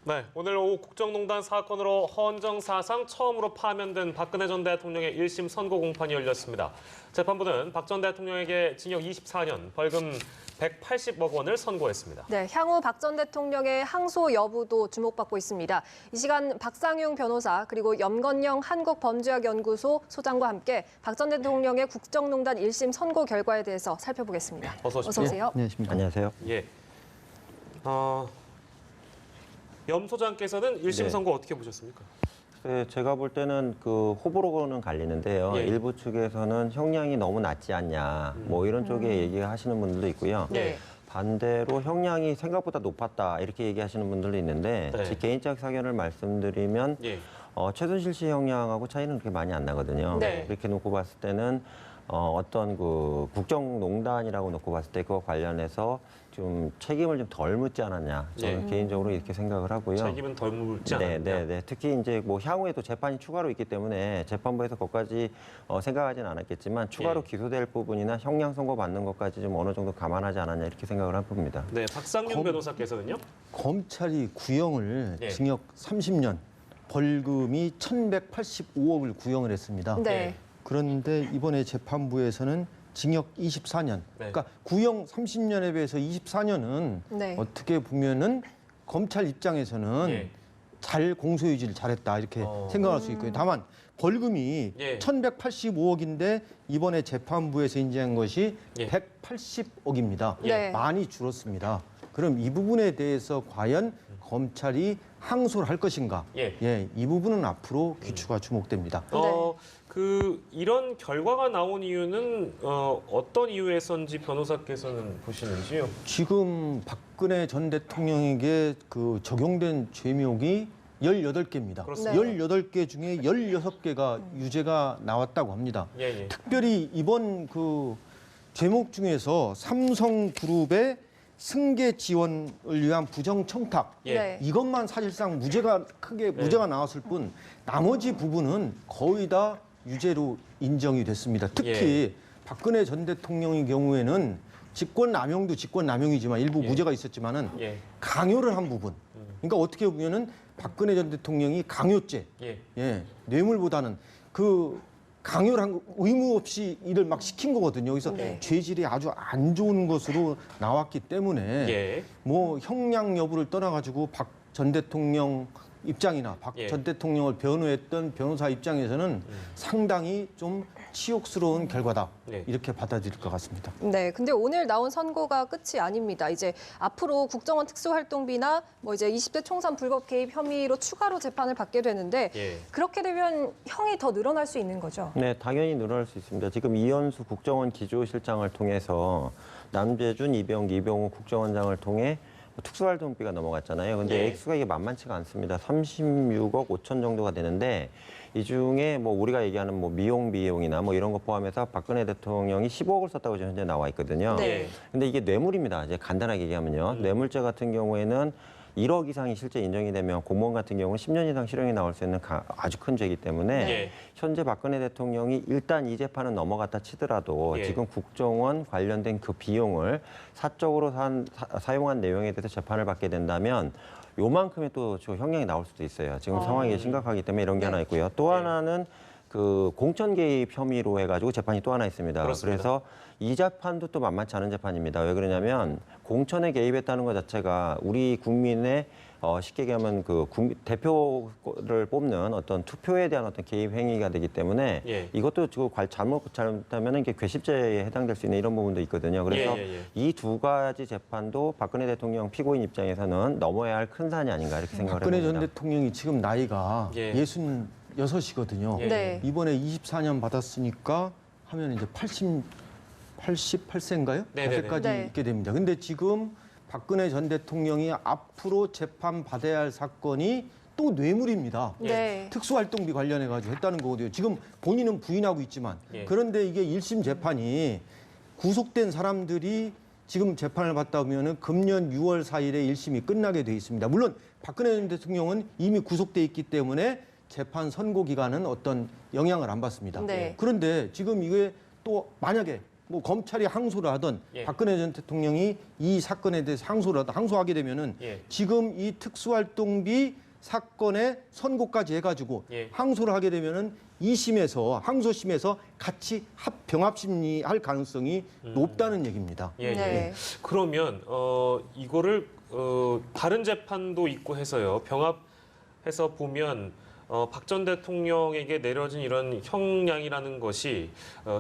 네, 오늘 오후 국정농단 사건으로 헌정 사상 처음으로 파면된 박근혜 전 대통령의 1심 선고 공판이 열렸습니다. 재판부는 박 전 대통령에게 징역 24년, 벌금 180억 원을 선고했습니다. 네, 향후 박 전 대통령의 항소 여부도 주목받고 있습니다. 이 시간 박상용 변호사 그리고 염건영 한국범죄학연구소 소장과 함께 박 전 대통령의 국정농단 1심 선고 결과에 대해서 살펴보겠습니다. 어서 오십시오. 어서 오세요. 안녕하세요. 예. 염 소장께서는 1심 네. 선고 어떻게 보셨습니까? 네, 제가 볼 때는 그 호불호는 갈리는데요. 예. 일부 측에서는 형량이 너무 낮지 않냐, 뭐 이런 쪽에 얘기하시는 분들도 있고요. 네. 반대로 형량이 생각보다 높았다 이렇게 얘기하시는 분들도 있는데 네. 제 개인적 사견을 말씀드리면 예. 최순실 씨 형량하고 차이는 그렇게 많이 안 나거든요. 네. 그렇게 놓고 봤을 때는 어떤 그 국정농단이라고 놓고 봤을 때 그거 관련해서 좀 책임을 좀 덜 묻지 않았냐. 저는 개인적으로 이렇게 생각을 하고요. 책임은 덜 묻지 않았냐. 네. 특히 이제 뭐 향후에도 재판이 추가로 있기 때문에 재판부에서 그것까지 생각하지는 않았겠지만 추가로 예. 기소될 부분이나 형량 선고 받는 것까지 좀 어느 정도 감안하지 않았냐 이렇게 생각을 해봅니다. 네, 박상용 변호사께서는요? 검찰이 구형을 네. 징역 30년, 벌금이 1,185억을 구형을 했습니다. 네. 그런데 이번에 재판부에서는 징역 24년. 네. 그러니까 구형 30년에 비해서 24년은 네. 어떻게 보면은 검찰 입장에서는 예. 잘 공소유지를 잘했다 이렇게 생각할 수 있고요. 다만 벌금이 예. 1,185억인데 이번에 재판부에서 인정한 것이 예. 180억입니다. 네. 많이 줄었습니다. 그럼 이 부분에 대해서 과연 검찰이 항소를 할 것인가? 예. 이 부분은 앞으로 귀추가 주목됩니다. 이런 결과가 나온 이유는 어떤 이유에서인지 변호사께서는 보시는지요? 지금 박근혜 전 대통령에게 그 적용된 죄명이 18개입니다. 그렇습니다. 18개 중에 16개가 유죄가 나왔다고 합니다. 예. 특별히 이번 그 죄목 중에서 삼성그룹의 승계 지원을 위한 부정 청탁 예. 네. 이것만 사실상 무죄가 크게 무죄가 나왔을 뿐 나머지 부분은 거의 다 유죄로 인정이 됐습니다. 특히 박근혜 전 대통령의 경우에는 직권남용도 직권남용이지만 일부 무죄가 있었지만은 예. 강요를 한 부분. 그러니까 어떻게 보면은 박근혜 전 대통령이 강요죄, 뇌물보다는 그 강요를 한 의무 없이 일을 막 시킨 거거든요. 그래서 네. 죄질이 아주 안 좋은 것으로 나왔기 때문에 예. 뭐 형량 여부를 떠나가지고 박 전 대통령 입장이나 박 전 대통령을 변호했던 변호사 입장에서는 상당히 좀 치욕스러운 결과다. 네. 이렇게 받아들일 것 같습니다. 네, 근데 오늘 나온 선고가 끝이 아닙니다. 이제 앞으로 국정원 특수활동비나 뭐 이제 20대 총선 불법 개입 혐의로 추가로 재판을 받게 되는데 예. 그렇게 되면 형이 더 늘어날 수 있는 거죠. 네, 당연히 늘어날 수 있습니다. 지금 이현수 국정원 기조실장을 통해서 남재준, 이병기, 이병우 국정원장을 통해 특수활동비가 넘어갔잖아요. 근데 예. 액수가 이게 만만치가 않습니다. 36억 5천 정도가 되는데 이 중에 뭐 우리가 얘기하는 뭐 미용 비용이나 뭐 이런 거 포함해서 박근혜 대통령이 15억을 썼다고 지금 현재 나와 있거든요. 네. 근데 이게 뇌물입니다. 이제 간단하게 얘기하면요. 뇌물죄 같은 경우에는 1억 이상이 실제 인정이 되면 공무원 같은 경우는 10년 이상 실형이 나올 수 있는 아주 큰 죄이기 때문에 예. 현재 박근혜 대통령이 일단 이 재판은 넘어갔다 치더라도 예. 지금 국정원 관련된 그 비용을 사적으로 사용한 내용에 대해서 재판을 받게 된다면 요만큼의 또 형량이 나올 수도 있어요. 지금 상황이 심각하기 때문에 이런 게 하나 있고요. 또 하나는 그 공천 개입 혐의로 해가지고 재판이 또 하나 있습니다. 그렇습니다. 그래서 이 재판도 또 만만치 않은 재판입니다. 왜 그러냐면 공천에 개입했다는 것 자체가 우리 국민의 쉽게 얘기하면 그 대표를 뽑는 어떤 투표에 대한 어떤 개입 행위가 되기 때문에 예. 이것도 지금 잘못하면 이게 괘씸죄에 해당될 수 있는 이런 부분도 있거든요. 그래서 이 두 가지 재판도 박근혜 대통령 피고인 입장에서는 넘어야 할 큰 산이 아닌가 이렇게 생각을 박근혜 해봅니다. 전 대통령이 지금 나이가 예. 66이거든요. 네. 이번에 24년 받았으니까 하면 이제 88세인가요? 네네네. 8세까지 네. 있게 됩니다. 근데 지금 박근혜 전 대통령이 앞으로 재판 받아야 할 사건이 또 뇌물입니다. 네. 특수활동비 관련해가지고 했다는 거거든요. 지금 본인은 부인하고 있지만 예. 그런데 이게 1심 재판이 구속된 사람들이 지금 재판을 받다 보면은 금년 6월 4일에 1심이 끝나게 돼 있습니다. 물론 박근혜 전 대통령은 이미 구속돼 있기 때문에 재판 선고 기간은 어떤 영향을 안 받습니다. 네. 그런데 지금 이게 또 만약에 뭐 검찰이 항소를 하든 예. 박근혜 전 대통령이 이 사건에 대해서 항소하게 되면은 예. 지금 이 특수활동비 사건의 선고까지 해가지고 예. 항소를 하게 되면은 2심에서 항소심에서 같이 병합 심리할 가능성이 높다는 얘기입니다. 예, 예. 네. 그러면 이거를 다른 재판도 있고 해서요. 병합해서 보면 박 전 대통령에게 내려진 이런 형량이라는 것이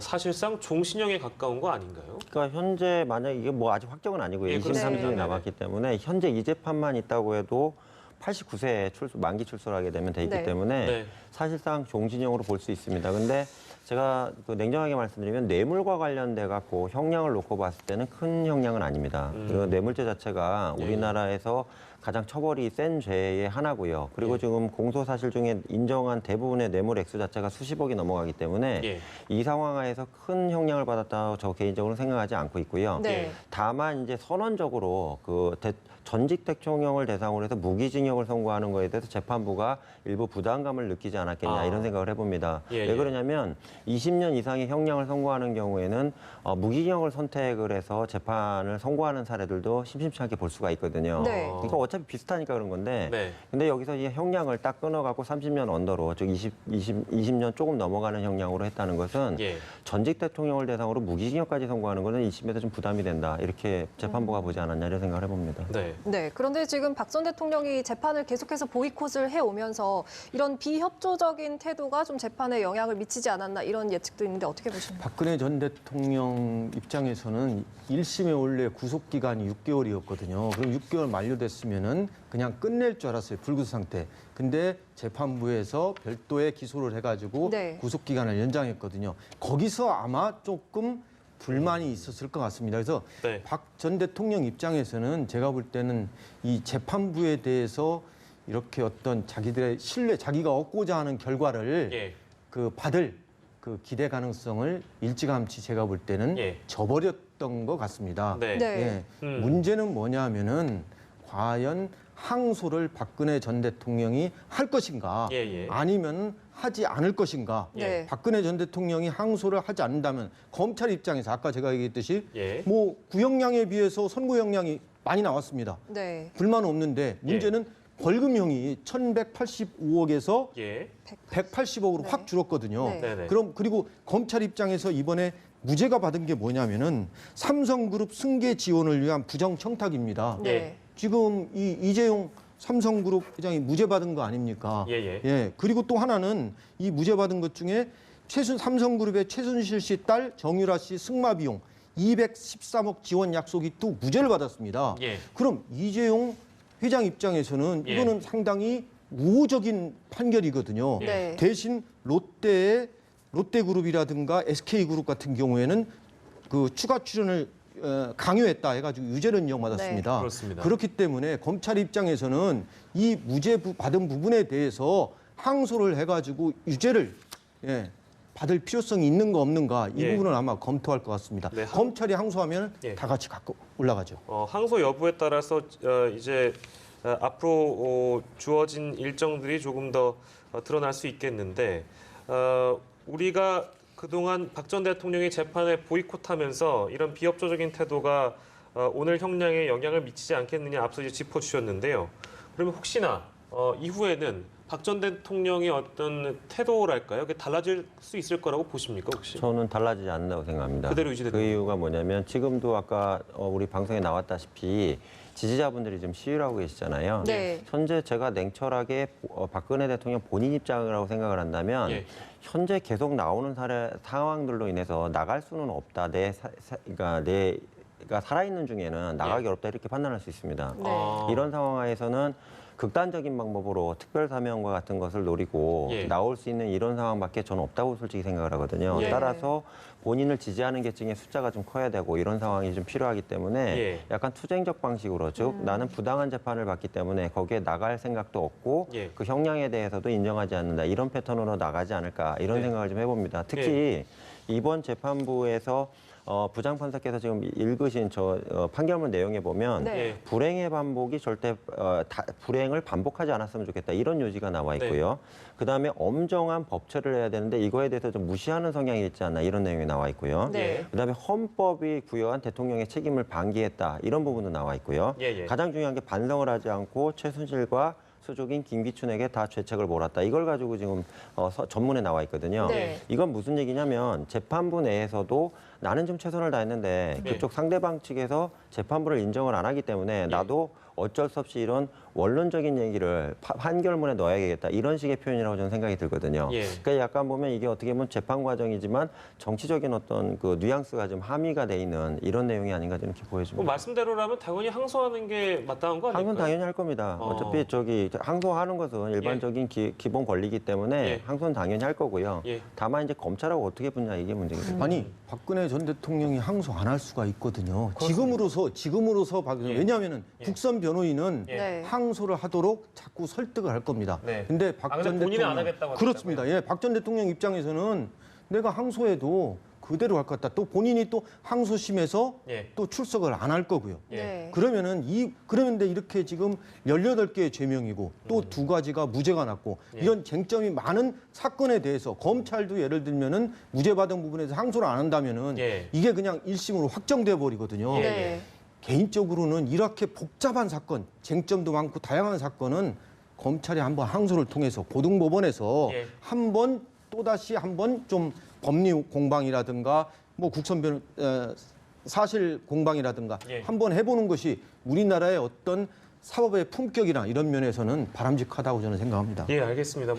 사실상 종신형에 가까운 거 아닌가요? 그러니까 현재 만약 이게 뭐 아직 확정은 아니고요. 예, 2심, 그렇습니다. 3심이 네네. 남았기 때문에 현재 이 재판만 있다고 해도 89세에 만기 출소를 하게 되면 돼 있기 네. 때문에 네. 사실상 종신형으로 볼 수 있습니다. 근데 제가 그 냉정하게 말씀드리면 뇌물과 관련돼 갖고 형량을 놓고 봤을 때는 큰 형량은 아닙니다. 그리고 뇌물죄 자체가 예, 우리나라에서 가장 처벌이 센 죄의 하나고요. 그리고 예. 지금 공소 사실 중에 인정한 대부분의 뇌물 액수 자체가 수십억이 넘어가기 때문에 예. 이 상황 하에서 큰 형량을 받았다고 저 개인적으로 생각하지 않고 있고요. 네. 다만 이제 선언적으로 그 전직 대통령을 대상으로 해서 무기징역을 선고하는 거에 대해서 재판부가 일부 부담감을 느끼지 않았겠냐 아. 이런 생각을 해봅니다. 예, 왜 예. 그러냐면 20년 이상의 형량을 선고하는 경우에는 무기징역을 선택을 해서 재판을 선고하는 사례들도 심심치 않게 볼 수가 있거든요. 네. 그러니까 어차피 비슷하니까 그런 건데 네. 근데 여기서 이 형량을 딱 끊어갖고 30년 언더로 즉 20년 조금 넘어가는 형량으로 했다는 것은 예. 전직 대통령을 대상으로 무기징역까지 선고하는 것은 2심에서 좀 부담이 된다. 이렇게 재판부가 보지 않았냐 이런 생각을 해봅니다. 네. 네, 그런데 지금 박 전 대통령이 재판을 계속해서 보이콧을 해오면서 이런 비협조적인 태도가 좀 재판에 영향을 미치지 않았나 이런 예측도 있는데 어떻게 보십니까? 박근혜 전 대통령 입장에서는 1심에 원래 구속 기간이 6개월이었거든요. 그럼 6개월 만료됐으면은 그냥 끝낼 줄 알았어요. 불구속 상태. 근데 재판부에서 별도의 기소를 해가지고 네. 구속 기간을 연장했거든요. 거기서 아마 조금 불만이 있었을 것 같습니다. 그래서 네. 박 전 대통령 입장에서는 제가 볼 때는 이 재판부에 대해서 이렇게 어떤 자기들의 신뢰, 자기가 얻고자 하는 결과를 예. 그 받을 그 기대 가능성을 일찌감치 제가 볼 때는 예. 저버렸던 것 같습니다. 네. 네. 예. 문제는 뭐냐면은 과연 항소를 박근혜 전 대통령이 할 것인가 예, 예. 아니면 하지 않을 것인가. 네. 박근혜 전 대통령이 항소를 하지 않는다면 검찰 입장에서 아까 제가 얘기했듯이 예. 뭐 구형량에 비해서 선고형량이 많이 나왔습니다. 네. 불만 없는데 문제는 벌금형이 1,185억에서 예. 180억으로 네. 확 줄었거든요. 네. 네네. 그럼 그리고 검찰 입장에서 이번에 무죄가 받은 게 뭐냐면은 삼성그룹 승계 지원을 위한 부정 청탁입니다. 네. 지금 이 이재용 삼성그룹 회장이 무죄 받은 거 아닙니까? 예. 그리고 또 하나는 이 무죄 받은 것 중에 삼성그룹의 최순실 씨 딸 정유라 씨 승마 비용 213억 지원 약속이 또 무죄를 받았습니다. 예. 그럼 이재용 회장 입장에서는 예. 이거는 상당히 우호적인 판결이거든요. 네. 대신 롯데그룹이라든가 SK그룹 같은 경우에는 그 추가 출연을 강요했다 해가지고 유죄를 인정받았습니다. 네. 그렇습니다. 그렇기 때문에 검찰 입장에서는 이 무죄 받은 부분에 대해서 항소를 해가지고 유죄를 받을 필요성이 있는 거 없는가 이 예. 부분을 아마 검토할 것 같습니다. 네, 검찰이 항소하면 예. 다 같이 갖고 올라가죠. 항소 여부에 따라서 이제 앞으로 주어진 일정들이 조금 더 드러날 수 있겠는데 우리가 그동안 박 전 대통령이 재판에 보이콧하면서 이런 비협조적인 태도가 오늘 형량에 영향을 미치지 않겠느냐 앞서 이제 짚어주셨는데요. 그러면 혹시나 이후에는 박 전 대통령의 어떤 태도랄까요? 그게 달라질 수 있을 거라고 보십니까 혹시? 저는 달라지지 않는다고 생각합니다. 그대로 유지된다. 그 이유가 뭐냐면 지금도 아까 우리 방송에 나왔다시피 지지자분들이 지금 시위를 하고 계시잖아요. 네. 현재 제가 냉철하게 박근혜 대통령 본인 입장이라고 생각을 한다면 예. 현재 계속 나오는 상황들로 인해서 나갈 수는 없다. 그러니까 내가 살아있는 중에는 나가기 어렵다 이렇게 판단할 수 있습니다. 네. 이런 상황에서는 극단적인 방법으로 특별사면과 같은 것을 노리고 예. 나올 수 있는 이런 상황밖에 저는 없다고 솔직히 생각을 하거든요. 예. 따라서 본인을 지지하는 계층의 숫자가 좀 커야 되고 이런 상황이 좀 필요하기 때문에 예. 약간 투쟁적 방식으로 즉 나는 부당한 재판을 받기 때문에 거기에 나갈 생각도 없고 예. 그 형량에 대해서도 인정하지 않는다. 이런 패턴으로 나가지 않을까 이런 네. 생각을 좀 해봅니다. 특히 이번 재판부에서 부장판사께서 지금 읽으신 판결문 내용에 보면 네. 불행의 반복이 절대 불행을 반복하지 않았으면 좋겠다 이런 요지가 나와 있고요. 그다음에 엄정한 법 처리를 해야 되는데 이거에 대해서 좀 무시하는 성향이 있지 않나 이런 내용이 나와 있고요. 네. 그다음에 헌법이 부여한 대통령의 책임을 방기했다 이런 부분도 나와 있고요. 가장 중요한 게 반성을 하지 않고 최순실과 수족인 김기춘에게 다 죄책을 몰았다. 이걸 가지고 지금 전문에 나와 있거든요. 네. 이건 무슨 얘기냐면 재판부 내에서도 나는 좀 최선을 다했는데 그쪽 상대방 측에서 재판부를 인정을 안 하기 때문에 나도 어쩔 수 없이 이런 원론적인 얘기를 판결문에 넣어야겠다 이런 식의 표현이라고 저는 생각이 들거든요. 그러니까 약간 보면 이게 어떻게 보면 재판 과정이지만 정치적인 어떤 그 뉘앙스가 좀 함의가 돼 있는 이런 내용이 아닌가 이렇게 보여집니다. 말씀대로라면 당연히 항소하는 게 마땅한 거 아닐까요? 항소는 당연히 할 겁니다. 어차피 항소하는 것은 일반적인 기본 권리이기 때문에 항소는 당연히 할 거고요. 다만 이제 검찰하고 어떻게 붙냐 이게 문제입니다. 아니 박근혜 전 대통령이 항소 안 할 수가 있거든요. 지금으로서 왜냐하면은 국선 변호인은 네. 항소를 하도록 자꾸 설득을 할 겁니다. 근데 박 전 본인은 대통령 안 하겠다고 그렇습니다. 예, 박 전 대통령 입장에서는 내가 항소해도 그대로 할 것 같다. 또 본인이 또 항소심에서 또 출석을 안 할 거고요. 네. 그러는데 이렇게 지금 18개의 죄명이고 또 2가지가 무죄가 났고 이런 쟁점이 많은 사건에 대해서 검찰도 예를 들면은 무죄 받은 부분에서 항소를 안 한다면은 이게 그냥 1심으로 확정돼 버리거든요. 네. 개인적으로는 이렇게 복잡한 사건, 쟁점도 많고 다양한 사건은 검찰이 한번 항소를 통해서 고등법원에서 한번 또다시 한번 좀 법리 공방이라든가 뭐 사실 공방이라든가 한번 해보는 것이 우리나라의 어떤 사법의 품격이나 이런 면에서는 바람직하다고 저는 생각합니다. 예, 알겠습니다.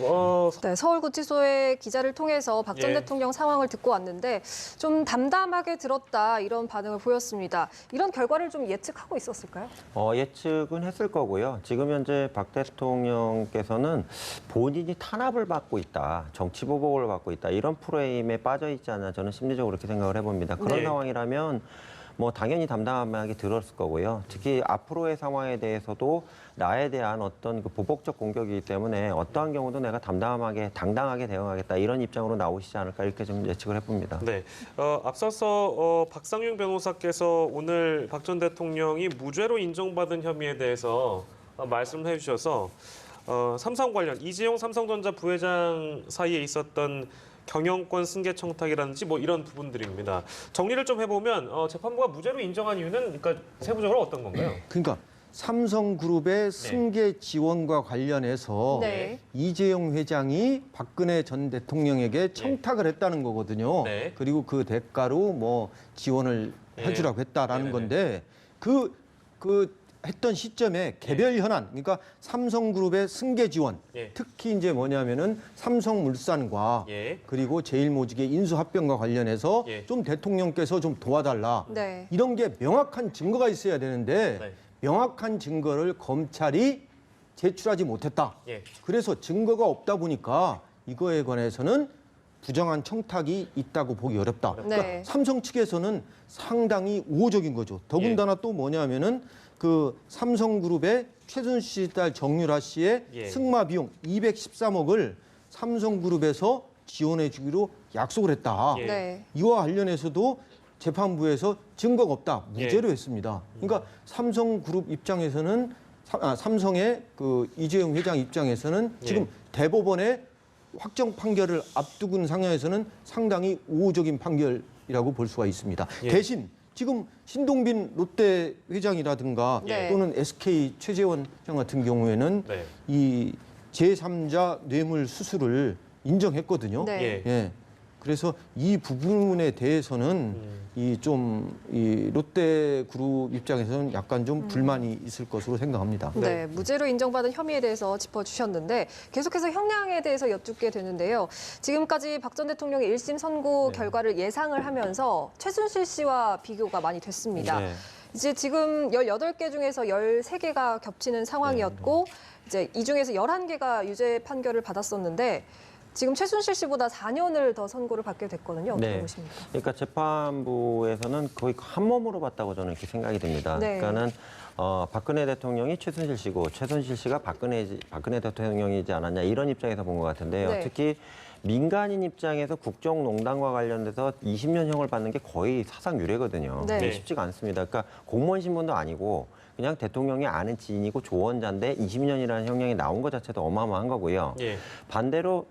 네, 서울구치소의 기자를 통해서 박 전 대통령 상황을 듣고 왔는데 좀 담담하게 들었다 이런 반응을 보였습니다. 이런 결과를 좀 예측하고 있었을까요? 예측은 했을 거고요. 지금 현재 박 대통령께서는 본인이 탄압을 받고 있다, 정치 보복을 받고 있다 이런 프레임에 빠져 있지 않나 저는 심리적으로 그렇게 생각을 해봅니다. 그런 상황이라면 뭐 당연히 담담하게 들었을 거고요. 특히 앞으로의 상황에 대해서도 나에 대한 어떤 그 보복적 공격이기 때문에 어떠한 경우도 내가 담담하게 당당하게 대응하겠다 이런 입장으로 나오시지 않을까 이렇게 좀 예측을 해봅니다. 네, 앞서서 박상윤 변호사께서 오늘 박 전 대통령이 무죄로 인정받은 혐의에 대해서 말씀을 해주셔서 삼성 관련 이재용 삼성전자 부회장 사이에 있었던 경영권 승계 청탁이라든지 뭐 이런 부분들입니다. 정리를 좀 해보면 재판부가 무죄로 인정한 이유는 그러니까 세부적으로 어떤 건가요? 그러니까 삼성그룹의 승계 지원과 관련해서 이재용 회장이 박근혜 전 대통령에게 청탁을 했다는 거거든요. 그리고 그 대가로 뭐 지원을 해주라고 했다라는 건데 그 했던 시점에 개별 현안, 그러니까 삼성그룹의 승계 지원, 특히 이제 뭐냐면은 삼성물산과 그리고 제일모직의 인수합병과 관련해서 좀 대통령께서 좀 도와달라. 이런 게 명확한 증거가 있어야 되는데 명확한 증거를 검찰이 제출하지 못했다. 그래서 증거가 없다 보니까 이거에 관해서는 부정한 청탁이 있다고 보기 어렵다. 그러니까 삼성 측에서는 상당히 우호적인 거죠. 더군다나 또 뭐냐면은 그 삼성그룹의 최순실 딸 정유라 씨의 승마 비용 213억을 삼성그룹에서 지원해 주기로 약속을 했다. 이와 관련해서도 재판부에서 증거가 없다. 무죄로 했습니다. 그러니까 삼성그룹 입장에서는 삼성의 그 이재용 회장 입장에서는 지금 대법원의 확정 판결을 앞두고 상황에서는 상당히 우호적인 판결이라고 볼 수가 있습니다. 대신 지금 신동빈 롯데 회장이라든가 또는 SK 최재원 회장 같은 경우에는 이 제3자 뇌물 수수를 인정했거든요. 그래서 이 부분에 대해서는 이 롯데그룹 입장에서는 약간 좀 불만이 있을 것으로 생각합니다. 네, 무죄로 인정받은 혐의에 대해서 짚어주셨는데 계속해서 형량에 대해서 여쭙게 되는데요. 지금까지 박 전 대통령의 1심 선고 결과를 예상을 하면서 최순실 씨와 비교가 많이 됐습니다. 이제 지금 18개 중에서 13개가 겹치는 상황이었고 이제 이 중에서 11개가 유죄 판결을 받았었는데 지금 최순실 씨보다 4년을 더 선고를 받게 됐거든요. 어떻게 네. 보십니까? 그러니까 재판부에서는 거의 한 몸으로 봤다고 저는 이렇게 생각이 듭니다. 네. 그러니까는 박근혜 대통령이 최순실 씨고 최순실 씨가 박근혜 대통령이지 않았냐 이런 입장에서 본 것 같은데요. 네. 특히 민간인 입장에서 국정농단과 관련돼서 20년형을 받는 게 거의 사상 유례거든요. 네. 쉽지가 않습니다. 그러니까 공무원 신분도 아니고 그냥 대통령이 아는 지인이고 조언자인데 20년이라는 형량이 나온 것 자체도 어마어마한 거고요. 예. 반대로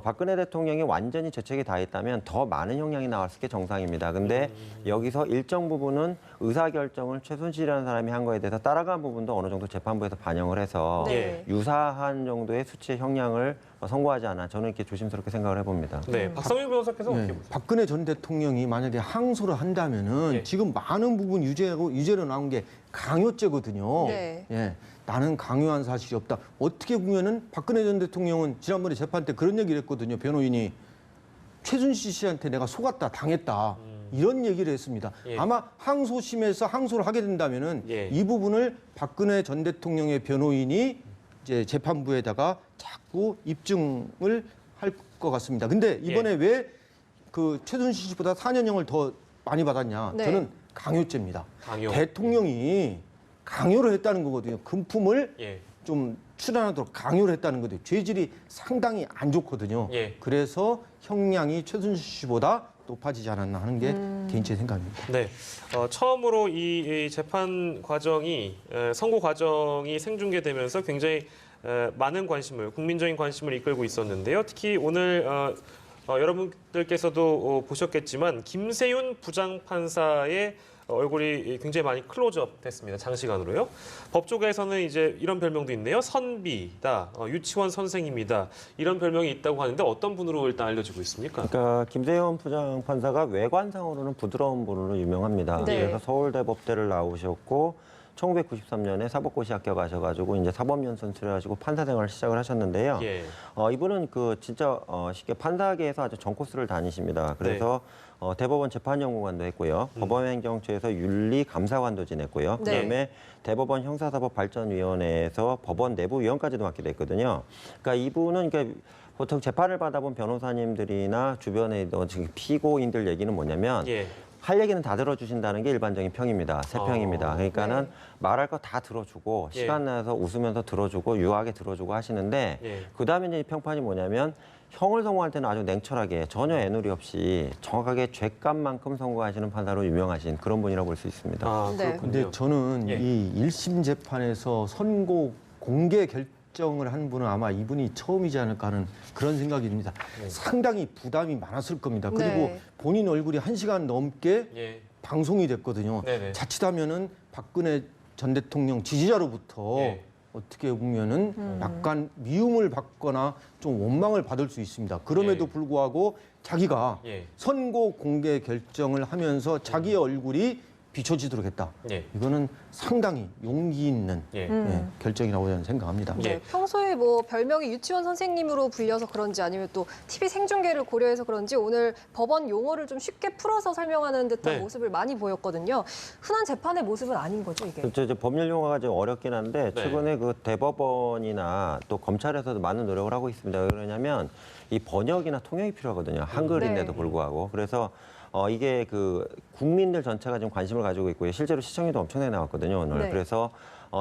박근혜 대통령이 완전히 죄책이 다했다면 더 많은 형량이 나왔을 게 정상입니다. 근데 여기서 일정 부분은 의사결정을 최순실이라는 사람이 한 거에 대해서 따라간 부분도 어느 정도 재판부에서 반영을 해서 네. 유사한 정도의 수치의 형량을 선고하지 않아 저는 이렇게 조심스럽게 생각을 해봅니다. 네. 박성윤 변호사께서 어떻게 네, 보세요? 박근혜 전 대통령이 만약에 항소를 한다면은 예. 지금 많은 부분 유죄로 나온 게 강요죄거든요. 네. 예, 나는 강요한 사실이 없다. 어떻게 보면은 박근혜 전 대통령은 지난번에 재판 때 그런 얘기를 했거든요. 변호인이 최순실 씨한테 내가 속았다, 당했다. 이런 얘기를 했습니다. 예. 아마 항소심에서 항소를 하게 된다면은 예. 이 부분을 박근혜 전 대통령의 변호인이 이제 재판부에다가 자꾸 입증을 할 것 같습니다. 근데 이번에 왜 그 최순실 씨보다 4년형을 더 많이 받았냐? 네. 저는 강요죄입니다. 강요. 대통령이 강요를 했다는 거거든요. 금품을 예. 좀 출연하도록 강요를 했다는 거죠. 죄질이 상당히 안 좋거든요. 예. 그래서 형량이 최순실 씨보다 높아지지 않았나 하는 게 개인적인 생각입니다. 네, 처음으로 이 재판 과정이 선고 과정이 생중계되면서 굉장히 많은 관심을 국민적인 관심을 이끌고 있었는데요. 특히 오늘 여러분들께서도 보셨겠지만 김세윤 부장판사의 얼굴이 굉장히 많이 클로즈업 됐습니다. 장시간으로요. 법조계에서는 이제 이런 별명도 있네요. 선비다, 유치원 선생님이다. 이런 별명이 있다고 하는데 어떤 분으로 일단 알려지고 있습니까? 그러니까 김세현 부장판사가 외관상으로는 부드러운 분으로 유명합니다. 네. 그래서 서울대법대를 나오셨고 1993년에 사법고시 합격하셔가지고 이제 사법연수원 수료하시고 판사 생활을 시작을 하셨는데요. 예. 이분은 그 진짜 쉽게 판사계에서 아주 전 코스를 다니십니다. 그래서 대법원 재판연구관도 했고요. 법원행정처에서 윤리감사관도 지냈고요. 네. 그다음에 대법원 형사사법발전위원회에서 법원 내부위원까지도 맡게 됐거든요. 그러니까 이분은 그러니까 보통 재판을 받아본 변호사님들이나 주변에 있던 지금 피고인들 얘기는 뭐냐면 예. 할 얘기는 다 들어주신다는 게 일반적인 평입니다. 세평입니다. 그러니까는 네. 말할 거 다 들어주고 예. 시간 내서 웃으면서 들어주고 유하게 들어주고 하시는데 예. 그다음에 이제 평판이 뭐냐면 형을 선고할 때는 아주 냉철하게 전혀 애누리 없이 정확하게 죄값만큼 선고하시는 판사로 유명하신 그런 분이라고 볼 수 있습니다. 아, 네. 그렇군요. 근데 저는 예. 이 1심 재판에서 선고 공개 결정을 한 분은 아마 이분이 처음이지 않을까 하는 그런 생각이 듭니다. 상당히 부담이 많았을 겁니다. 그리고 네. 본인 얼굴이 1시간 넘게 예. 방송이 됐거든요. 네네. 자칫하면은 박근혜 전 대통령 지지자로부터 예. 어떻게 보면은 약간 미움을 받거나 좀 원망을 받을 수 있습니다. 그럼에도 예. 불구하고 자기가 예. 선고 공개 결정을 하면서 자기의 얼굴이 비춰지도록 했다. 예. 이거는 상당히 용기 있는 예. 결정이라고 저는 생각합니다. 예. 네, 평소에 뭐 별명이 유치원 선생님으로 불려서 그런지 아니면 또 TV 생중계를 고려해서 그런지 오늘 법원 용어를 좀 쉽게 풀어서 설명하는 듯한 네. 모습을 많이 보였거든요. 흔한 재판의 모습은 아닌 거죠, 이게? 그렇죠. 이제 법률 용어가 좀 어렵긴 한데 네. 최근에 그 대법원이나 또 검찰에서도 많은 노력을 하고 있습니다. 왜 그러냐면 이 번역이나 통역이 필요하거든요. 한글인데도 네. 불구하고. 그래서 이게 그 국민들 전체가 지금 관심을 가지고 있고요. 실제로 시청률도 엄청나게 나왔거든요, 오늘. 네. 그래서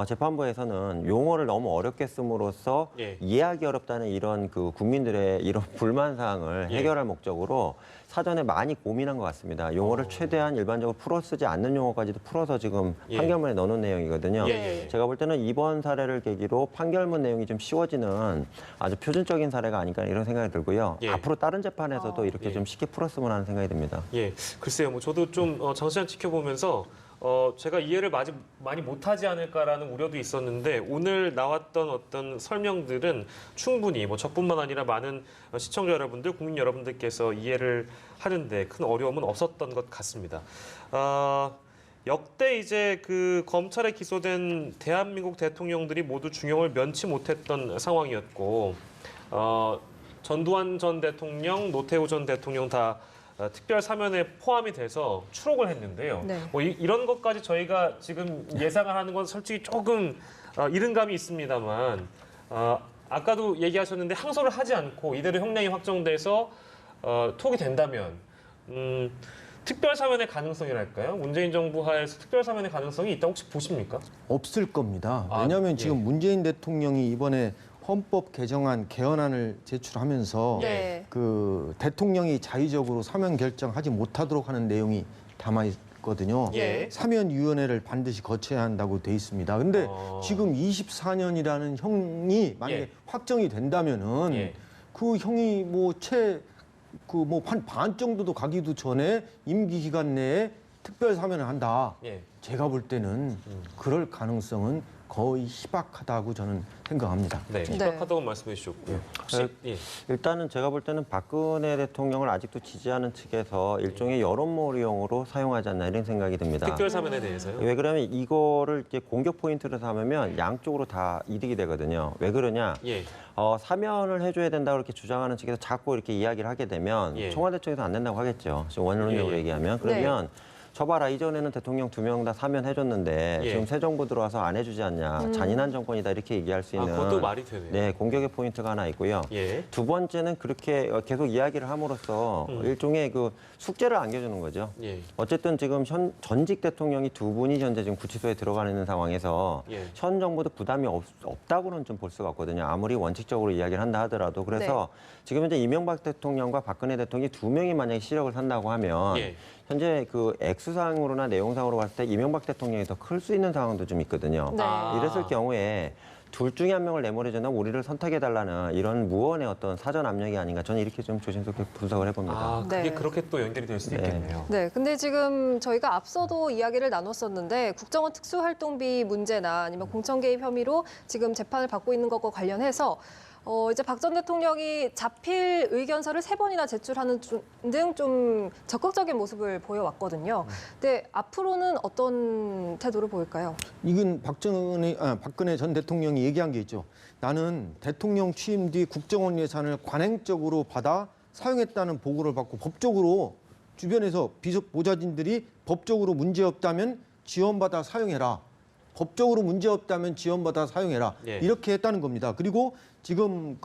재판부에서는 용어를 너무 어렵게 씀으로써 예. 이해하기 어렵다는 이런 그 국민들의 이런 불만 사항을 예. 해결할 목적으로 사전에 많이 고민한 것 같습니다. 용어를 최대한 일반적으로 풀어 쓰지 않는 용어까지도 풀어서 지금 예. 판결문에 넣어놓은 내용이거든요. 예. 제가 볼 때는 이번 사례를 계기로 판결문 내용이 좀 쉬워지는 아주 표준적인 사례가 아닐까 이런 생각이 들고요. 예. 앞으로 다른 재판에서도 이렇게 예. 좀 쉽게 풀었으면 하는 생각이 듭니다. 예, 글쎄요. 뭐 저도 좀 장시간 지켜보면서 제가 이해를 많이 못하지 않을까라는 우려도 있었는데 오늘 나왔던 어떤 설명들은 충분히 뭐 저뿐만 아니라 많은 시청자 여러분들, 국민 여러분들께서 이해를 하는데 큰 어려움은 없었던 것 같습니다. 역대 이제 그 검찰에 기소된 대한민국 대통령들이 모두 중형을 면치 못했던 상황이었고 전두환 전 대통령, 노태우 전 대통령 다 특별 사면에 포함이 돼서 추록을 했는데요. 네. 뭐 이런 것까지 저희가 지금 예상을 하는 건 솔직히 조금 이른 감이 있습니다만 아까도 얘기하셨는데 항소를 하지 않고 이대로 형량이 확정돼서 톡이 된다면 특별 사면의 가능성이랄까요? 문재인 정부 하에서 특별 사면의 가능성이 있다고 혹시 보십니까? 없을 겁니다. 아, 왜냐하면 예. 지금 문재인 대통령이 이번에 헌법 개정안 개헌안을 제출하면서 네. 그 대통령이 자의적으로 사면 결정하지 못하도록 하는 내용이 담아 있거든요. 예. 사면위원회를 반드시 거쳐야 한다고 돼 있습니다. 근데 지금 24년이라는 형이 만약에 예. 확정이 된다면은 예. 그 형이 한 반 정도도 가기도 전에 임기 기간 내에 특별 사면을 한다. 예. 제가 볼 때는 그럴 가능성은 거의 희박하다고 저는 생각합니다. 네, 희박하다고 말씀해 주셨고요. 혹시 예. 일단은 제가 볼 때는 박근혜 대통령을 아직도 지지하는 측에서 일종의 여론몰이용으로 사용하지 않나 이런 생각이 듭니다. 특별 사면에 대해서요? 왜 그러면 이거를 이제 공격 포인트로 삼으면 양쪽으로 다 이득이 되거든요. 왜 그러냐? 예. 사면을 해줘야 된다고 이렇게 주장하는 측에서 자꾸 이렇게 이야기를 하게 되면 예. 청와대 쪽에서 안 된다고 하겠죠. 지금 원론적으로 예, 예. 얘기하면. 그러면 저 봐라, 이전에는 대통령 2명 다 사면해줬는데 예. 지금 새 정부 들어와서 안 해주지 않냐. 잔인한 정권이다 이렇게 얘기할 수 있는 그것도 말이 되네요. 네, 공격의 포인트가 하나 있고요. 예. 두 번째는 그렇게 계속 이야기를 함으로써 일종의 그 숙제를 안겨주는 거죠. 예. 어쨌든 지금 전직 대통령이 두 분이 현재 지금 구치소에 들어가 있는 상황에서 예. 현 정부도 부담이 없다고는 좀 볼 수가 없거든요. 아무리 원칙적으로 이야기를 한다 하더라도. 그래서 지금 현재 이명박 대통령과 박근혜 대통령이 두 명이 만약에 시력을 산다고 하면 예. 현재 그 액수상으로나 내용상으로 봤을 때 이명박 대통령이 더 클 수 있는 상황도 좀 있거든요. 네. 이랬을 경우에 둘 중에 한 명을 내모레거나 우리를 선택해달라는 이런 무언의 어떤 사전 압력이 아닌가, 저는 이렇게 좀 조심스럽게 분석을 해봅니다. 아, 그게 네. 그렇게 또 연결이 될 수도 네. 있겠네요. 네, 근데 지금 저희가 앞서도 이야기를 나눴었는데 국정원 특수활동비 문제나 아니면 공천 개입 혐의로 지금 재판을 받고 있는 것과 관련해서 이제 박 전 대통령이 자필 의견서를 3번이나 제출하는 등 좀 적극적인 모습을 보여왔거든요. 근데 앞으로는 어떤 태도를 보일까요? 이건 박근혜 전 대통령이 얘기한 게 있죠. 나는 대통령 취임 뒤 국정원 예산을 관행적으로 받아 사용했다는 보고를 받고 법적으로 주변에서 비서 보좌진들이 법적으로 문제없다면 지원받아 사용해라. 법적으로 문제없다면 지원받아 사용해라. 예. 이렇게 했다는 겁니다. 그리고 지금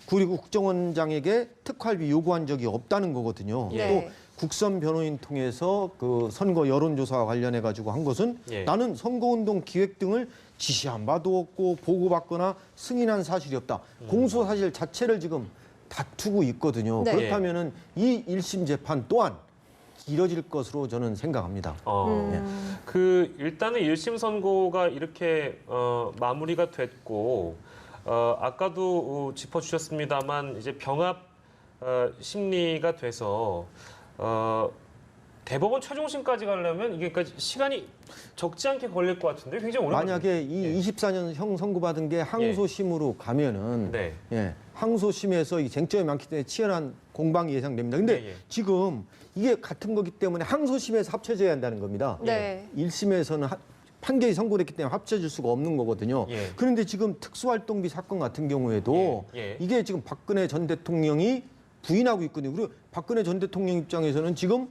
그리고 국정원장에게 특활비 요구한 적이 없다는 거거든요. 예. 또 국선 변호인 통해서 그 선거 여론조사와 관련해 가지고 한 것은 예. 나는 선거운동 기획 등을 지시한 바도 없고 보고받거나 승인한 사실이 없다. 공소 사실 자체를 지금 다투고 있거든요. 네. 그렇다면은 이 1심 재판 또한 길어질 것으로 저는 생각합니다. 그 일단은 1심 선고가 이렇게 마무리가 됐고 아까도 짚어주셨습니다만 이제 병합 심리가 돼서 대법원 최종심까지 가려면 이게 시간이 적지 않게 걸릴 것 같은데 굉장히 오래 만약에 이 24년 형 선고받은 게 항소심으로 가면은 네. 항소심에서 이 쟁점이 많기 때문에 치열한 공방이 예상됩니다. 근데 예. 지금 이게 같은 거기 때문에 항소심에서 합쳐져야 한다는 겁니다. 네. 1심에서는 판결이 선고됐기 때문에 합쳐질 수가 없는 거거든요. 예. 그런데 지금 특수활동비 사건 같은 경우에도 예. 이게 지금 박근혜 전 대통령이 부인하고 있거든요. 그리고 박근혜 전 대통령 입장에서는 지금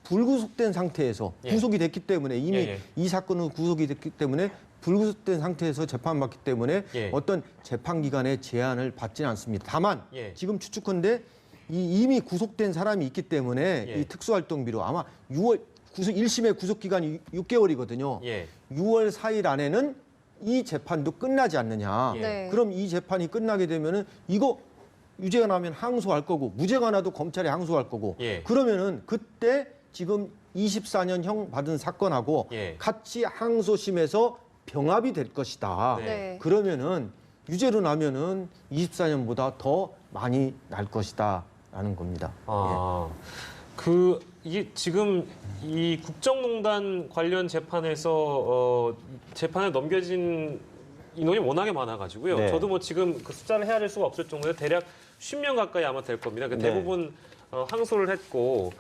불구속된 상태에서 예. 구속이 됐기 때문에 이미 예. 이 사건은 구속이 됐기 때문에 불구속된 상태에서 재판받기 때문에 예. 어떤 재판 기간의 제한을 받지는 않습니다. 다만 예. 지금 추측컨대 이미 구속된 사람이 있기 때문에 예. 이 특수활동비로 아마 1심의 구속 기간이 6개월이거든요. 예. 6월 4일 안에는 이 재판도 끝나지 않느냐. 예. 네. 그럼 이 재판이 끝나게 되면은 이거 유죄가 나면 항소할 거고 무죄가 나도 검찰이 항소할 거고 예. 그러면은 그때 지금 24년형 받은 사건하고 예. 같이 항소심에서 병합이 될 것이다. 네. 네. 그러면은 유죄로 나면은 24년보다 더 많이 날 것이다라는 겁니다. 이게 지금 이 국정농단 관련 재판에서 재판에 넘겨진 인원이 워낙에 많아가지고요. 네. 저도 뭐 지금 그 숫자를 헤아릴 수가 없을 정도로 대략 10명 가까이 아마 될 겁니다. 그 네. 대부분 항소를 했고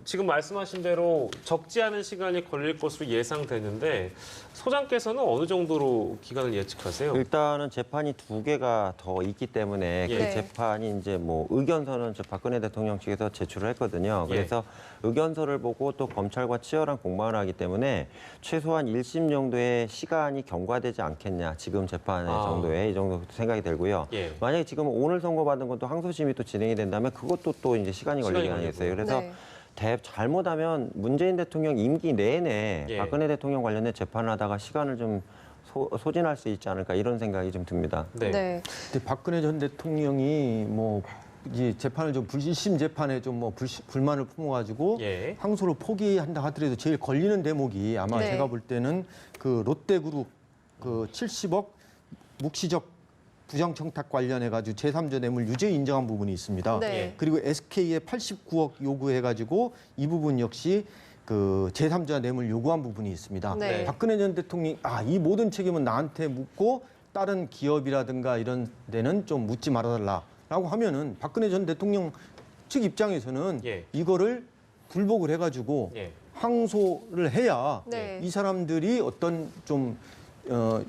지금 말씀하신 대로 적지 않은 시간이 걸릴 것으로 예상되는데 소장께서는 어느 정도로 기간을 예측하세요? 일단은 재판이 2개가 더 있기 때문에 예. 그 재판이 이제 뭐 의견서는 저 박근혜 대통령 측에서 제출을 했거든요. 그래서 의견서를 보고 또 검찰과 치열한 공방을 하기 때문에 최소한 1심 정도의 시간이 경과되지 않겠냐. 지금 재판의 정도에 이 정도 생각이 들고요. 예. 만약에 지금 오늘 선고받은 것도 항소심이 또 진행이 된다면 그것도 또 이제 시간이 걸리게 시간이 하겠어요. 걸리고요. 그래서 네. 잘못하면 문재인 대통령 임기 내내 예. 박근혜 대통령 관련된 재판을 하다가 시간을 좀 소진할 수 있지 않을까 이런 생각이 좀 듭니다. 네. 네. 근데 박근혜 전 대통령이 뭐 이 재판을 좀 1심 재판에 좀 뭐 불만을 품어가지고 예. 항소를 포기한다 하더라도 제일 걸리는 대목이 아마 네. 제가 볼 때는 그 롯데그룹 그 70억 묵시적 부정청탁 관련해가지고 제3자 뇌물 유죄 인정한 부분이 있습니다. 네. 그리고 SK에 89억 요구해가지고 이 부분 역시 그 제3자 뇌물 요구한 부분이 있습니다. 네. 박근혜 전 대통령이 이 모든 책임은 나한테 묻고 다른 기업이라든가 이런 데는 좀 묻지 말아달라라고 하면은 박근혜 전 대통령 측 입장에서는 예. 이거를 굴복을 해가지고 예. 항소를 해야 네. 이 사람들이 어떤 좀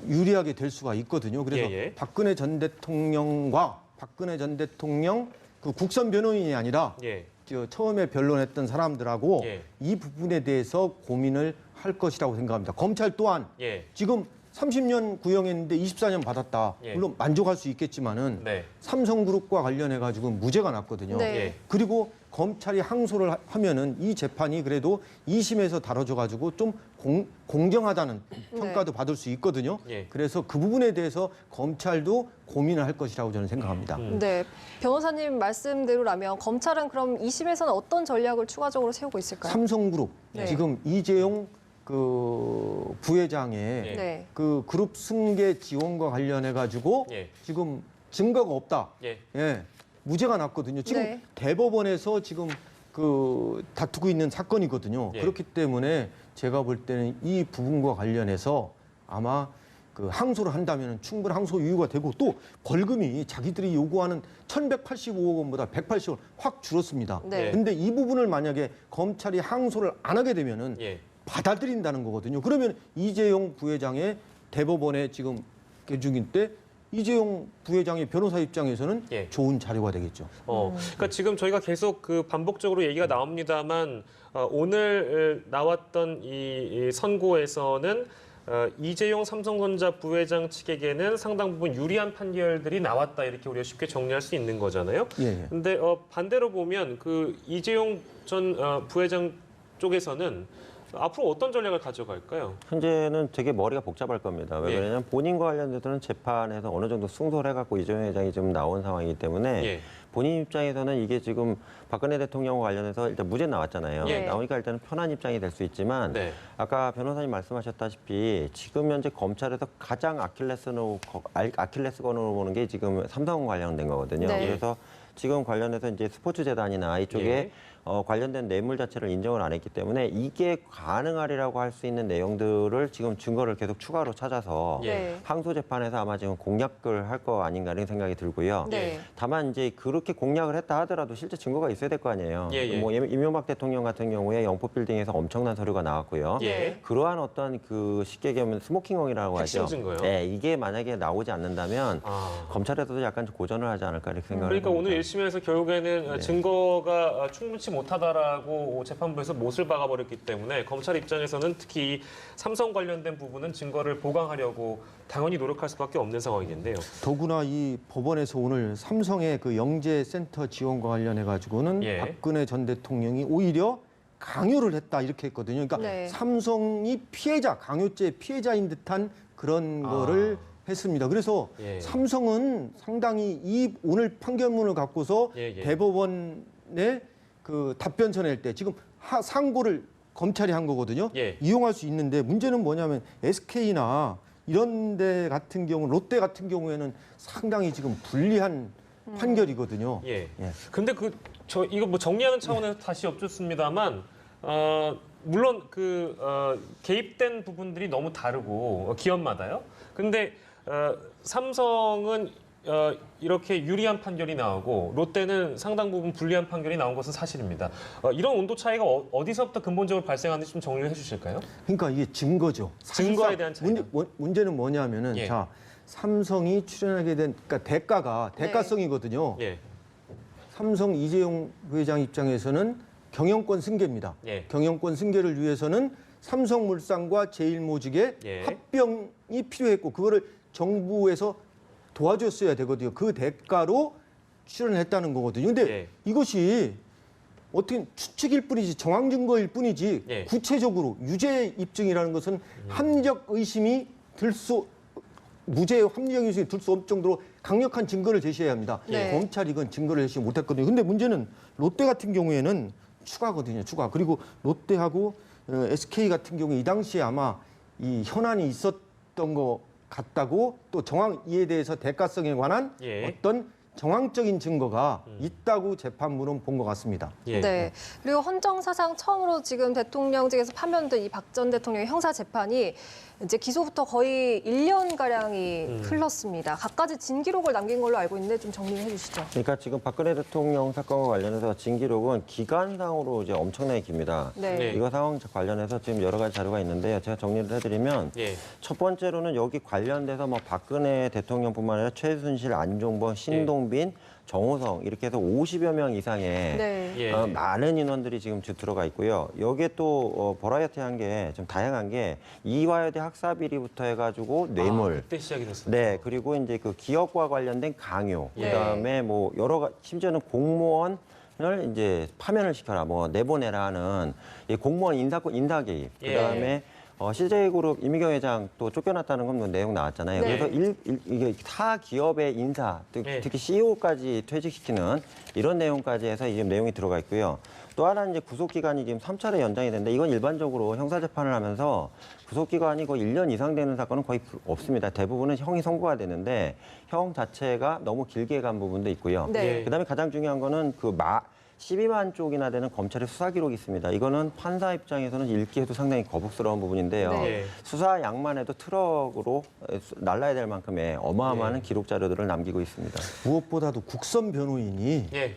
유리하게 될 수가 있거든요. 그래서 예. 박근혜 전 대통령과 박근혜 전 대통령 그 국선 변호인이 아니라 예. 처음에 변론했던 사람들하고 예. 이 부분에 대해서 고민을 할 것이라고 생각합니다. 검찰 또한 예. 지금 30년 구형했는데 24년 받았다. 예. 물론 만족할 수 있겠지만은 네. 삼성그룹과 관련해 가지고 무죄가 났거든요. 네. 예. 그리고 검찰이 항소를 하면은 이 재판이 그래도 2심에서 다뤄져 가지고 좀 공정하다는 평가도 받을 수 있거든요. 예. 그래서 그 부분에 대해서 검찰도 고민을 할 것이라고 저는 생각합니다. 네. 변호사님 말씀대로라면 검찰은 그럼 2심에서는 어떤 전략을 추가적으로 세우고 있을까요? 삼성그룹 네. 지금 이재용 그 부회장의 예. 네. 그 그룹 승계 지원과 관련해 가지고 예. 지금 증거가 없다. 예. 예. 무죄가 났거든요. 지금 네. 대법원에서 지금 그 다투고 있는 사건이거든요. 예. 그렇기 때문에 제가 볼 때는 이 부분과 관련해서 아마 그 항소를 한다면 충분히 항소 이유가 되고 또 벌금이 자기들이 요구하는 1,185억 원보다 180억 원 확 줄었습니다. 네. 근데 이 부분을 만약에 검찰이 항소를 안 하게 되면은 예. 받아들인다는 거거든요. 그러면 이재용 부회장의 대법원에 지금 개중인 때 이재용 부회장의 변호사 입장에서는 예. 좋은 자료가 되겠죠. 그러니까 지금 저희가 계속 그 반복적으로 얘기가 나옵니다만 오늘 나왔던 이 선고에서는 이재용 삼성전자 부회장 측에게는 상당 부분 유리한 판결들이 나왔다 이렇게 우리가 쉽게 정리할 수 있는 거잖아요. 예. 근데 반대로 보면 그 이재용 전 부회장 쪽에서는 앞으로 어떤 전략을 가져갈까요? 현재는 되게 머리가 복잡할 겁니다. 왜 예. 그러냐면 본인과 관련돼서는 재판에서 어느 정도 승소를 해갖고 이재용 회장이 지금 나온 상황이기 때문에 예. 본인 입장에서는 이게 지금 박근혜 대통령과 관련해서 일단 무죄 나왔잖아요. 예. 나오니까 일단은 편한 입장이 될 수 있지만 네. 아까 변호사님 말씀하셨다시피 지금 현재 검찰에서 가장 아킬레스건으로 보는 게 지금 삼성 관련된 거거든요. 네. 그래서 지금 관련해서 이제 스포츠 재단이나 이쪽에 예. 관련된 뇌물 자체를 인정을 안 했기 때문에 이게 가능하리라고 할 수 있는 내용들을 지금 증거를 계속 추가로 찾아서 예. 네. 항소 재판에서 아마 지금 공략을 할 거 아닌가 이런 생각이 들고요. 네. 다만 이제 그렇게 공략을 했다 하더라도 실제 증거가 있어야 될 거 아니에요. 예, 예. 뭐 이명박 대통령 같은 경우에 영포빌딩에서 엄청난 서류가 나왔고요. 예. 그러한 어떤 그 쉽게 얘기하면 스모킹홈이라고 핵심 하죠. 증거요? 네, 이게 만약에 나오지 않는다면 아. 검찰에서도 약간 좀 고전을 하지 않을까 이렇게 생각을 그러니까 합니다. 오늘 1심에서 결국에는 증거가 충분치 못하다라고 재판부에서 못을 박아버렸기 때문에 검찰 입장에서는 특히 이 삼성 관련된 부분은 증거를 보강하려고 당연히 노력할 수밖에 없는 상황이겠네요. 더구나 이 법원에서 오늘 삼성의 그 영재센터 지원과 관련해 가지고는 예. 박근혜 전 대통령이 오히려 강요를 했다 이렇게 했거든요. 그러니까 네. 삼성이 피해자, 강요죄 피해자인 듯한 그런 거를 했습니다. 그래서 예. 삼성은 상당히 이 오늘 판결문을 갖고서 예, 예. 대법원에 그 답변서 낼 때 지금 상고를 검찰이 한 거거든요. 예. 이용할 수 있는데 문제는 뭐냐면 SK나 이런 데 같은 경우 롯데 같은 경우에는 상당히 지금 불리한 판결이거든요. 예. 예. 근데 이거 뭐 정리하는 차원에서 다시 여쭙습니다만, 물론 개입된 부분들이 너무 다르고 기업마다요. 근데 삼성은 이렇게 유리한 판결이 나오고 롯데는 상당 부분 불리한 판결이 나온 것은 사실입니다. 이런 온도 차이가 어디서부터 근본적으로 발생하는지 좀 정리를 해주실까요? 그러니까 이게 증거죠. 증거에 대한 차이다. 문제는 뭐냐면은 예. 자 삼성이 출연하게 된 그러니까 대가가 네. 대가성이거든요. 예. 삼성 이재용 부회장 입장에서는 경영권 승계입니다. 예. 경영권 승계를 위해서는 삼성물산과 제일모직의 예. 합병이 필요했고 그거를 정부에서 도와줬어야 되거든요. 그 대가로 출연했다는 거거든요. 근데 예. 이것이 어떻게 추측일 뿐이지 정황 증거일 뿐이지 예. 구체적으로 유죄 입증이라는 것은 합리적 의심이 무죄의 합리적 의심이 들 수 없을 정도로 강력한 증거를 제시해야 합니다. 네. 검찰이 이건 증거를 제시 못했거든요. 근데 문제는 롯데 같은 경우에는 추가거든요. 추가. 그리고 롯데하고 SK 같은 경우에 이 당시에 아마 이 현안이 있었던 것 같다고 또 정황 이에 대해서 대가성에 관한 예. 어떤 정황적인 증거가 있다고 재판부는 본 것 같습니다. 예. 네. 그리고 헌정 사상 처음으로 지금 대통령직에서 파면된 이 박 전 대통령의 형사 재판이 이제 기소부터 거의 1년 가량이 흘렀습니다. 각가지 진기록을 남긴 걸로 알고 있는데 좀 정리해 주시죠. 그러니까 지금 박근혜 대통령 사건과 관련해서 진기록은 기간상으로 이제 엄청나게 깁니다. 네. 네. 이거 상황 관련해서 지금 여러 가지 자료가 있는데요. 제가 정리를 해드리면 예. 첫 번째로는 여기 관련돼서 뭐 박근혜 대통령뿐만 아니라 최순실, 안종범, 신동빈, 정호성 이렇게 해서 50여 명 이상의 네. 예. 많은 인원들이 지금 들어가 있고요. 여기에 또 버라이어티한 게 좀 다양한 게 이화여대 학사 비리부터 해가지고 뇌물, 그때 시작이 됐습니다. 네 그리고 이제 그 기업과 관련된 강요, 예. 그다음에 뭐 심지어는 공무원 을 이제 파면을 시켜라, 뭐 내보내라 하는 이 공무원 인사 개입, 예. 그다음에 CJ그룹 이미경 회장 또 쫓겨났다는 건 뭐 내용 나왔잖아요. 네. 그래서 이게 타 기업의 인사, 예. 특히 CEO까지 퇴직시키는 이런 내용까지 해서 지금 내용이 들어가 있고요. 또 하나는 이제 구속기간이 지금 3차례 연장이 되는데 이건 일반적으로 형사재판을 하면서 구속기간이 거의 1년 이상 되는 사건은 거의 없습니다. 대부분은 형이 선고가 되는데 형 자체가 너무 길게 간 부분도 있고요. 네. 그다음에 가장 중요한 거는 12만 쪽이나 되는 검찰의 수사 기록이 있습니다. 이거는 판사 입장에서는 읽기에도 상당히 거북스러운 부분인데요. 네. 수사 양만 해도 트럭으로 날라야 될 만큼의 어마어마한 기록 자료들을 남기고 있습니다. 무엇보다도 국선 변호인이 예.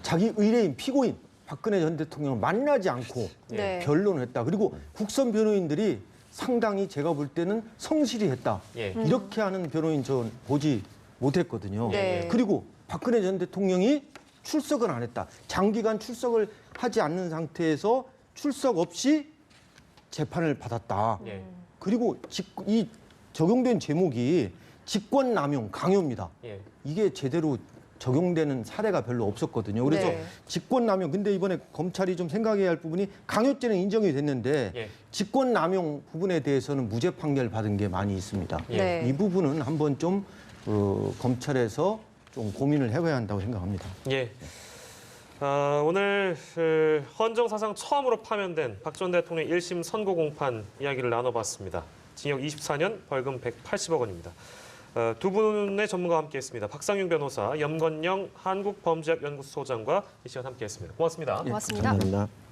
자기 의뢰인, 피고인 박근혜 전 대통령을 만나지 않고 네. 변론을 했다. 그리고 국선 변호인들이 상당히 제가 볼 때는 성실히 했다. 예. 이렇게 하는 변호인 전 보지 못했거든요. 네. 그리고 박근혜 전 대통령이 출석은 안 했다. 장기간 출석을 하지 않는 상태에서 출석 없이 재판을 받았다. 예. 그리고 이 적용된 제목이 직권남용, 강요입니다. 예. 이게 제대로 적용되는 사례가 별로 없었거든요. 그래서 네. 직권남용, 근데 이번에 검찰이 좀 생각해야 할 부분이 강요죄는 인정이 됐는데 예. 직권남용 부분에 대해서는 무죄 판결 받은 게 많이 있습니다. 예. 네. 이 부분은 한번 좀 검찰에서 좀 고민을 해봐야 한다고 생각합니다. 예. 오늘 헌정 사상 처음으로 파면된 박 전 대통령 1심 선고 공판 이야기를 나눠봤습니다. 징역 24년, 벌금 180억 원입니다. 두 분의 전문가와 함께했습니다. 박상윤 변호사, 염건영 한국범죄학연구소 소장과 이 시간 함께했습니다. 고맙습니다. 고맙습니다. 감사합니다.